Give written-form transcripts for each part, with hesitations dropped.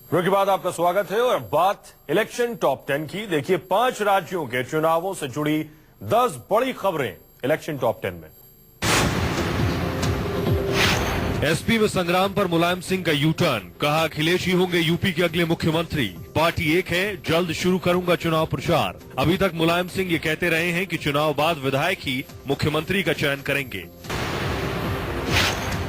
Break के बाद आपका स्वागत है और बात इलेक्शन टॉप 10 की। देखिए 5 राज्यों के चुनावों से जुड़ी 10 बड़ी खबरें इलेक्शन टॉप 10 में। एसपी में संग्राम पर मुलायम सिंह का यू टर्न, कहा अखिलेश ही होंगे यूपी के अगले मुख्यमंत्री। पार्टी एक है, जल्द शुरू करूंगा चुनाव प्रचार। अभी तक मुलायम सिंह ये कहते रहे हैं कि चुनाव बाद विधायक ही मुख्यमंत्री का चयन करेंगे।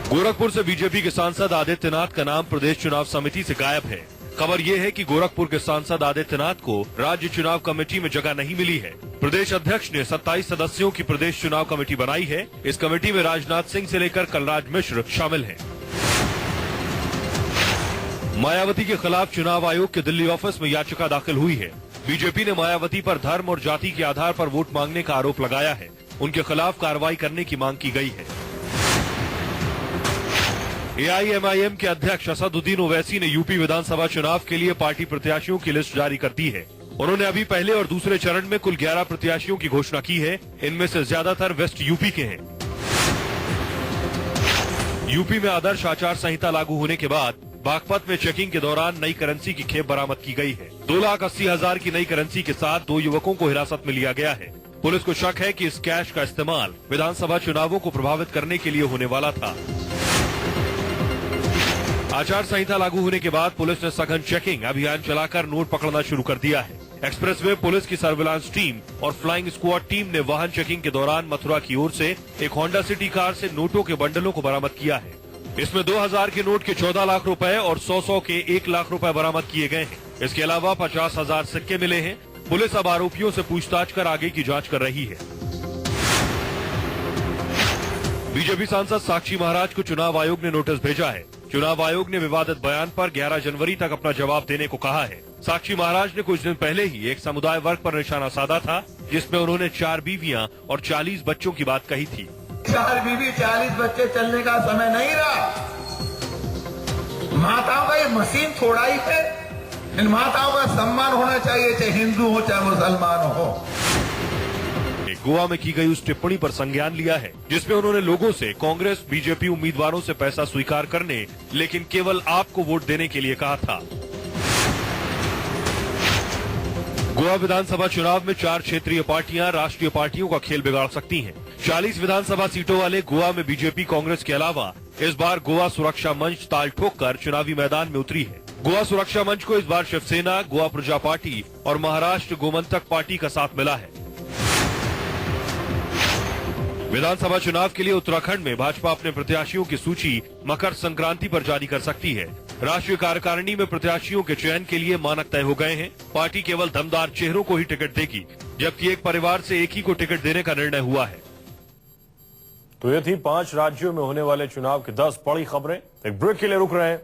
गोरखपुर से बीजेपी के सांसद आदित्यनाथ का नाम प्रदेश चुनाव समिति से गायब है। खबर ये है कि गोरखपुर के सांसद आदित्यनाथ को राज्य चुनाव कमेटी में जगह नहीं मिली है। प्रदेश अध्यक्ष ने 27 सदस्यों की प्रदेश चुनाव कमेटी बनाई है। इस कमेटी में राजनाथ सिंह से लेकर कलराज मिश्र शामिल हैं। मायावती के खिलाफ चुनाव आयोग के दिल्ली ऑफिस में याचिका दाखिल हुई है। बीजेपी ने मायावती पर धर्म और जाति के आधार पर वोट मांगने का आरोप लगाया है। उनके खिलाफ कार्रवाई करने की मांग की गई है। एआईएमआईएम के अध्यक्ष असदुद्दीन ओवैसी ने यूपी विधानसभा चुनाव के लिए पार्टी प्रत्याशियों की लिस्ट जारी कर दी है। उन्होंने अभी पहले और दूसरे चरण में कुल 11 प्रत्याशियों की घोषणा की है। इनमें से ज्यादातर वेस्ट यूपी के हैं। यूपी में आदर्श आचार संहिता लागू होने के बाद बागपत में चेकिंग के दौरान नई करेंसी की खेप बरामद की गई है। 2,80,000 की नई करेंसी के साथ 2 युवकों को हिरासत में लिया गया है। पुलिस को शक है कि इस कैश का इस्तेमाल विधानसभा चुनावों को प्रभावित करने के लिए होने वाला था। आचार संहिता लागू होने के बाद पुलिस ने सघन चेकिंग अभियान चलाकर नोट पकड़ना शुरू कर दिया है। एक्सप्रेसवे पुलिस की सर्विलांस टीम और फ्लाइंग स्क्वाड टीम ने वाहन चेकिंग के दौरान मथुरा की ओर से एक होंडा सिटी कार से नोटों के बंडलों को बरामद किया है। इसमें 2,000 के नोट के 14 लाख रुपए और 100 के 1 लाख रुपए बरामद किए गए हैं। इसके अलावा 50,000 सिक्के मिले हैं। पुलिस अब आरोपियों से पूछताछ कर आगे की जाँच कर रही है। बीजेपी सांसद साक्षी महाराज को चुनाव आयोग ने नोटिस भेजा है। चुनाव आयोग ने विवादित बयान पर 11 जनवरी तक अपना जवाब देने को कहा है। साक्षी महाराज ने कुछ दिन पहले ही एक समुदाय वर्ग पर निशाना साधा था, जिसमें उन्होंने 4 बीवियां और 40 बच्चों की बात कही थी। 4 बीवी 40 बच्चे चलने का समय नहीं रहा। माताओं का ये मशीन थोड़ा ही है। इन माताओं का सम्मान होना चाहिए, चाहे हिंदू हो चाहे मुसलमान हो। गोवा में की गई उस टिप्पणी पर संज्ञान लिया है जिसमें उन्होंने लोगों से कांग्रेस बीजेपी उम्मीदवारों से पैसा स्वीकार करने, लेकिन केवल आपको वोट देने के लिए कहा था। गोवा विधानसभा चुनाव में 4 क्षेत्रीय पार्टियां राष्ट्रीय पार्टियों का खेल बिगाड़ सकती हैं। 40 विधानसभा सीटों वाले गोवा में बीजेपी कांग्रेस के अलावा इस बार गोवा सुरक्षा मंच ताल ठोककर चुनावी मैदान में उतरी है। गोवा सुरक्षा मंच को इस बार शिवसेना, गोवा प्रजा पार्टी और महाराष्ट्र गोमंतक पार्टी का साथ मिला है। विधानसभा चुनाव के लिए उत्तराखंड में भाजपा अपने प्रत्याशियों की सूची मकर संक्रांति पर जारी कर सकती है। राष्ट्रीय कार्यकारिणी में प्रत्याशियों के चयन के लिए मानक तय हो गए हैं। पार्टी केवल दमदार चेहरों को ही टिकट देगी, जबकि एक परिवार से एक ही को टिकट देने का निर्णय हुआ है। तो ये थी 5 राज्यों में होने वाले चुनाव की 10 बड़ी खबरें। एक ब्रेक के लिए रुक रहे हैं।